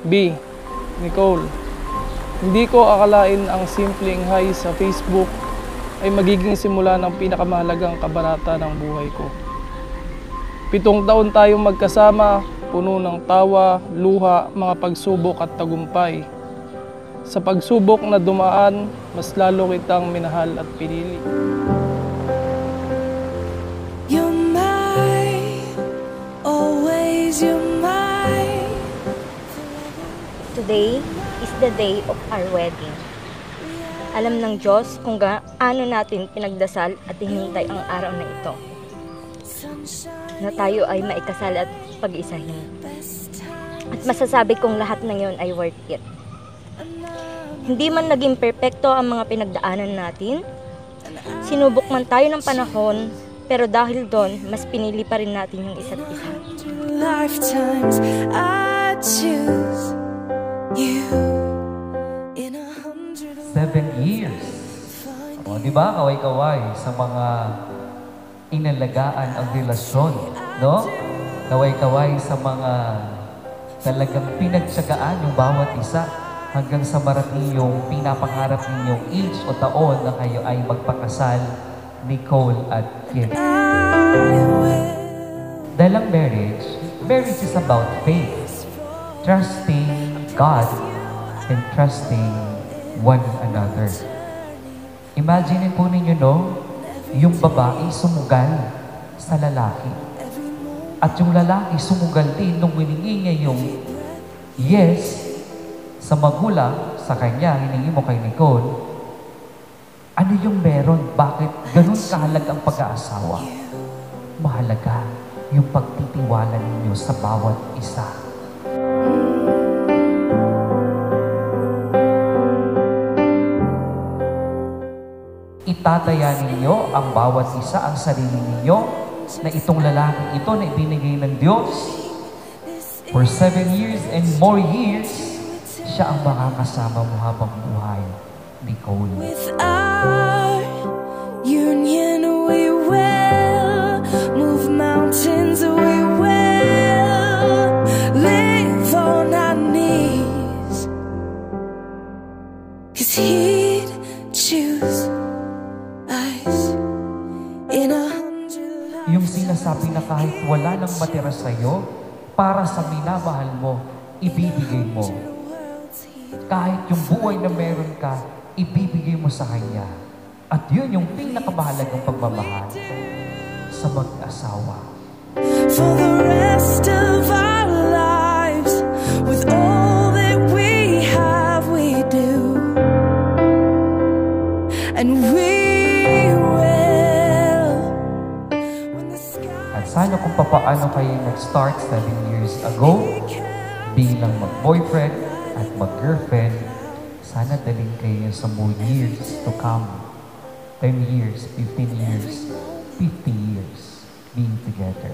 B. Nicole, hindi ko akalain ang simpleng hi sa Facebook ay magiging simula ng pinakamahalagang kabanata ng buhay ko. 7 taon tayong magkasama, puno ng tawa, luha, mga pagsubok at tagumpay. Sa pagsubok na dumaan, mas lalo kitang minahal at pinili. You're mine, always you're mine. Today is the day of our wedding. Alam ng Diyos kung gaano natin pinagdasal at hinintay ang araw na ito, na tayo ay maikasal at pag-isahin. At masasabi kong lahat ng yon ay worth it. Hindi man naging perpekto ang mga pinagdaanan natin, sinubok man tayo ng panahon, pero dahil doon, mas pinili pa rin natin yung isa't isa. Lifetimes I choose you in 7 years. O, di ba? Kaway-kaway sa mga inalagaan ang relasyon, no? Kaway-kaway sa mga talagang pinagtsagaan yung bawat isa hanggang sa marating yung pinapangarap ninyong age o taon na kayo ay magpakasal, Nicole at Kim. Dahil ang marriage is about faith. Trusting God and trusting one another. Imagine po ninyo, no? Yung babae sumugal sa lalaki. At yung lalaki sumugal din nung hiningi niya yung yes sa magulang, sa kanya, hiningi mo kay Nicole. Ano yung meron? Bakit ganun kahalaga ang pag-aasawa? Mahalaga yung pagtitiwala ninyo sa bawat isa. Itataya ninyo ang bawat isa ang sarili ninyo na itong lalaki ito na ibinigay ng Diyos for 7 years and more years, siya ang makakasama mo habang buhay, Nicole. with our union we will move mountains, we will live on our knees, 'cause he'd choose us in 100 Yung sinasabi na kahit wala nang matira sa'yo, para sa minamahal mo, ibibigay mo. Kahit yung buhay na meron ka, ibibigay mo sa Kanya. At yun yung pinakamahalagang pagmamahal sa mag-asawa. for the rest of our lives, with all that we have, we do, and we will. When the sky At sana kung papaano kayo nag-start 7 years ago, bilang mag-boyfriend at mag-girlfriend, sana dalhin kayo sa more years to come. 10 years, 15 years, 50 years being together.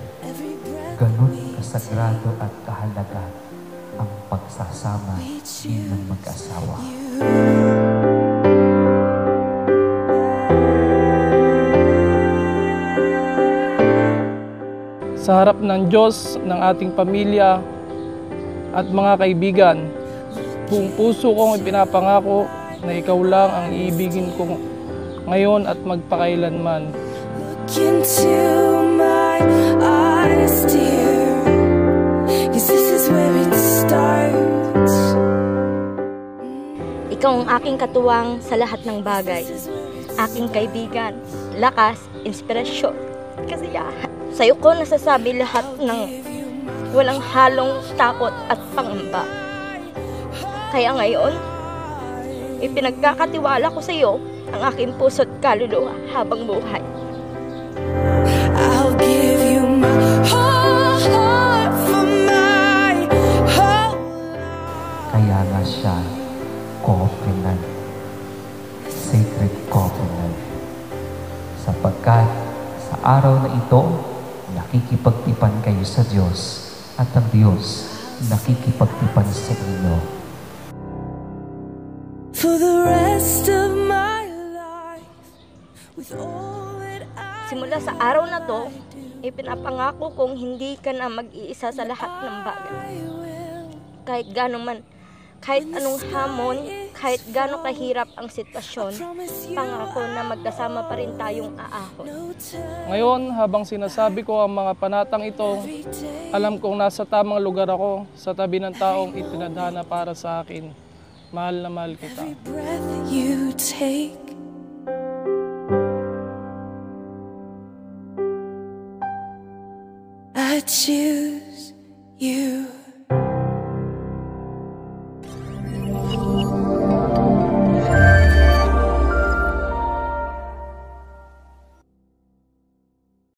Ganun kasagrado at kahalaga ang pagsasama bilang mag-asawa. Sa harap ng Diyos, ng ating pamilya at mga kaibigan, buong puso kong ipinapangako na ikaw lang ang iibigin ko ngayon at magpakailanman. look into my eyes, dear, 'cause this is where it starts. Ikaw ang aking katuwang sa lahat ng bagay. Aking kaibigan, lakas, inspirasyon, kasiyahan. Sa'yo ko nasasabi lahat ng walang halong takot at pangamba. Kaya ngayon, ipinagkakatiwala ko sa iyo ang aking puso't kaluluwa habang buhay. I'll give you my whole heart for my whole Kaya nga siya, covenant. Sacred covenant. Sapagkat sa araw na ito, nakikipagtipan kayo sa Diyos at ang Diyos nakikipagtipan sa inyo. for the rest of my life, with all that I Simula sa araw na to, ipinapangako kong hindi ka na mag-iisa sa lahat ng bagay. will kahit kahit anong hamon, kahit gaano kahirap ang sitwasyon, pangako na magkasama pa rin tayong aahon. Ngayon, habang sinasabi ko ang mga panatang ito, alam kong nasa tamang lugar ako sa tabi ng taong itinadhana para sa akin. Mahal na mahal kita. Every breath you take, I choose